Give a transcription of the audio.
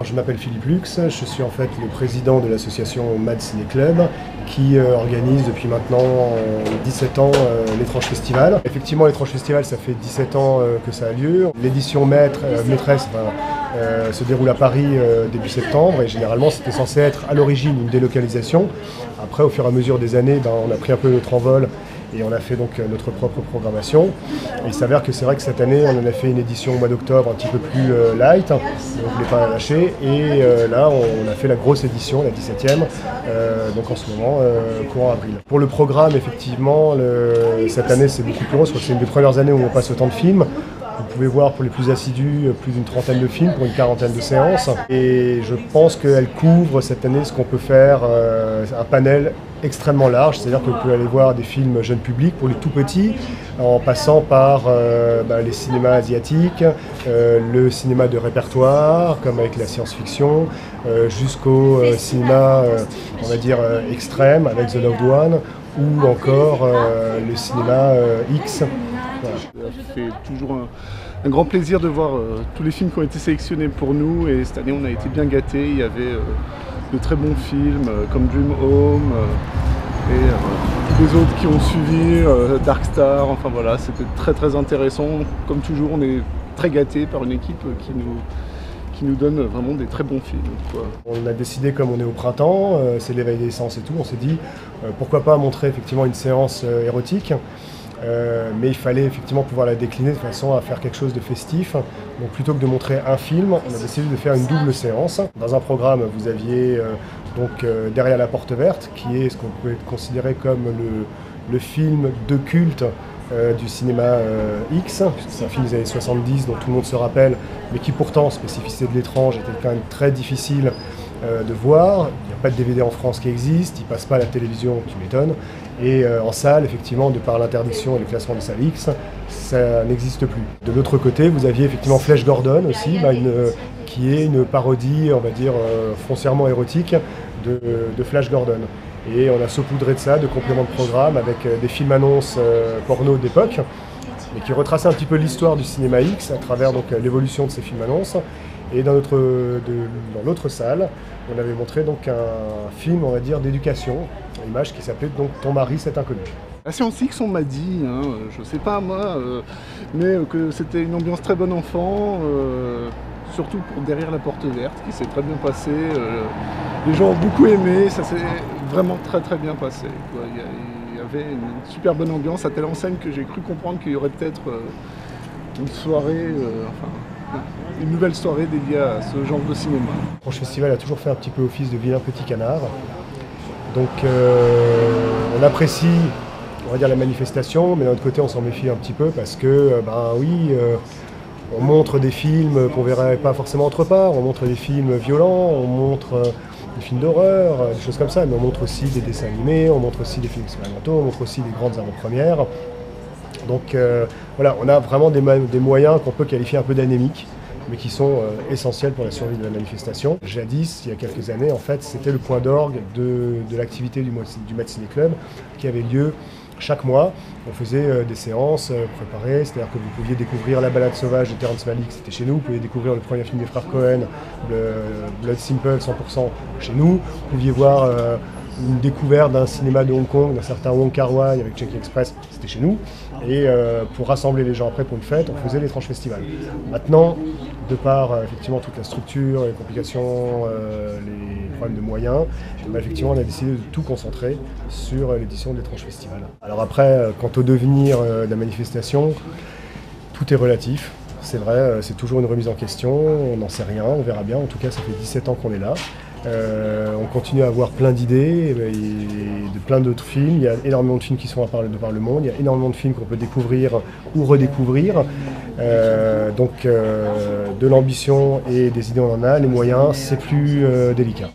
Je m'appelle Philippe Lux, je suis en fait le président de l'association Mad Ciné Club qui organise depuis maintenant 17 ans l'Étrange Festival. Effectivement, l'Étrange Festival, ça fait 17 ans que ça a lieu. L'édition maîtresse se déroule à Paris début septembre et généralement c'était censé être à l'origine une délocalisation. Après, au fur et à mesure des années, on a pris un peu notre envol et on a fait donc notre propre programmation. Et il s'avère que c'est vrai que cette année, on en a fait une édition au mois d'octobre un petit peu plus light, on ne voulait pas la lâcher. Et là, on a fait la grosse édition, la 17e, donc en ce moment, courant avril. Pour le programme, effectivement, cette année, c'est beaucoup plus gros. Je crois que c'est une des premières années où on passe autant de films. Vous pouvez voir pour les plus assidus plus d'une trentaine de films pour une quarantaine de séances. Et je pense qu'elle couvre cette année ce qu'on peut faire, un panel extrêmement large, c'est-à-dire que vous pouvez aller voir des films jeunes publics pour les tout petits, en passant par les cinémas asiatiques, le cinéma de répertoire, comme avec la science-fiction, jusqu'au cinéma, on va dire, extrême, avec The Loved One, ou encore le cinéma X. Voilà. Ça fait toujours un grand plaisir de voir tous les films qui ont été sélectionnés pour nous, et cette année on a été bien gâtés. Il y avait de très bons films comme Dream Home et les autres qui ont suivi, Dark Star, enfin voilà, c'était très intéressant. Comme toujours, on est très gâtés par une équipe qui nous donne vraiment des très bons films, quoi. On a décidé, comme on est au printemps, c'est l'éveil des sens et tout, on s'est dit pourquoi pas montrer effectivement une séance érotique. Mais il fallait effectivement pouvoir la décliner de façon à faire quelque chose de festif. Donc plutôt que de montrer un film, on a décidé de faire une double séance. Dans un programme, vous aviez Derrière la porte verte, qui est ce qu'on peut considérer comme le film de culte du cinéma X. C'est un film des années 70 dont tout le monde se rappelle, mais qui pourtant, spécificité de l'étrange, était quand même très difficile de voir. Il n'y a pas de DVD en France qui existe, il ne passe pas à la télévision, tu m'étonnes. Et en salle, effectivement, de par l'interdiction et le classement des salles X, ça n'existe plus. De l'autre côté, vous aviez effectivement Flash Gordon aussi, qui est une parodie, on va dire, foncièrement érotique de Flash Gordon. Et on a saupoudré de ça, de compléments de programme, avec des films annonces porno d'époque, mais qui retraçaient un petit peu l'histoire du cinéma X à travers l'évolution de ces films annonces. Et dans l'autre salle, on avait montré donc un film, on va dire, d'éducation, une image qui s'appelait donc Ton mari, c'est inconnu. La séance X, on m'a dit, je sais pas moi, mais que c'était une ambiance très bon enfant, surtout pour Derrière la porte verte, qui s'est très bien passé. Les gens ont beaucoup aimé, ça s'est vraiment très bien passé, quoi. Il y avait une super bonne ambiance, à telle enseigne que j'ai cru comprendre qu'il y aurait peut-être une soirée, une nouvelle soirée dédiée à ce genre de cinéma. Le Festival a toujours fait un petit peu office de vilain petit canard. Donc on apprécie, on va dire, la manifestation, mais d'un autre côté on s'en méfie un petit peu parce que, on montre des films qu'on verrait pas forcément autre part, on montre des films violents, on montre des films d'horreur, des choses comme ça, mais on montre aussi des dessins animés, on montre aussi des films expérimentaux, on montre aussi des grandes avant-premières. Donc voilà, on a vraiment des moyens qu'on peut qualifier un peu d'anémiques, mais qui sont essentiels pour la survie de la manifestation. Jadis, il y a quelques années, en fait, c'était le point d'orgue de l'activité du Mad Ciné Club, qui avait lieu chaque mois. On faisait des séances préparées, c'est-à-dire que vous pouviez découvrir La balade sauvage de Terrence Malick, c'était chez nous. Vous pouviez découvrir le premier film des frères Cohen, Blood Simple, 100% chez nous. Vous pouviez voir une découverte d'un cinéma de Hong Kong, d'un certain Wong Kar-wai avec Chungking Express, c'était chez nous. Et pour rassembler les gens après pour une fête, on faisait l'Étrange Festival. Maintenant, de par effectivement toute la structure, les complications, les problèmes de moyens, effectivement on a décidé de tout concentrer sur l'édition de l'Étrange Festival. Alors après, quant au devenir de la manifestation, tout est relatif. C'est vrai, c'est toujours une remise en question, on n'en sait rien, on verra bien. En tout cas, ça fait 17 ans qu'on est là. On continue à avoir plein d'idées et de plein d'autres films. Il y a énormément de films qui sont à part le monde. Il y a énormément de films qu'on peut découvrir ou redécouvrir. De l'ambition et des idées on en a. Les moyens, c'est plus délicat.